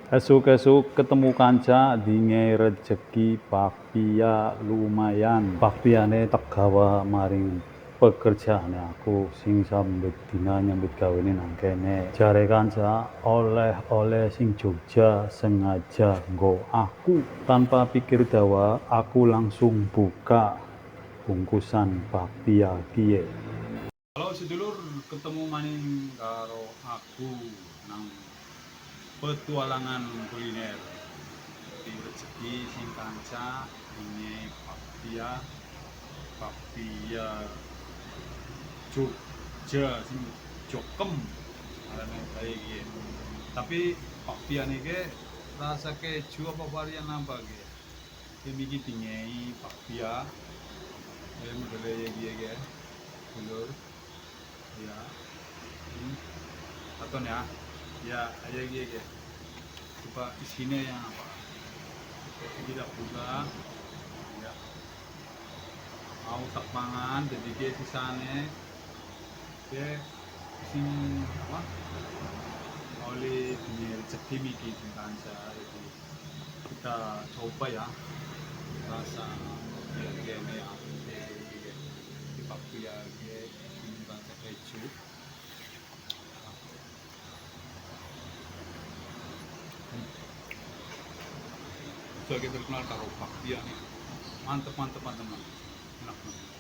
Esuk-esuk ketemu kanca dinge rejeki bakpia lumayan. Bakpiane tak gawa maring pekerjaane aku sing sambet dina nyambut gawene nang kene. Jare kanca oleh-oleh sing Jogja sengaja nggo aku. Tanpa pikir dawa, aku langsung buka bungkusan bakpia kiye. Halo sedulur, ketemu maning karo aku nang petualangan kuliner di rezeki sing kanca ini bakpia Jogja sing jokem arane kae iki. Tapi bakpia niki rasa keju apa varian apa iki? Iki iki dingei bakpia ya modele iki dulur ya. Aton ya. Ya, aja iki. Coba isinya yang apa? Kita buka ya. Mau tak mangan jadi dia sisane dia sing apa oleh punya rezeki miki sing kanca jadi kita coba ya rasa gini ya di bakpia ini kanca keju sebagai terkenal karo bakpia nih mantep enak banget.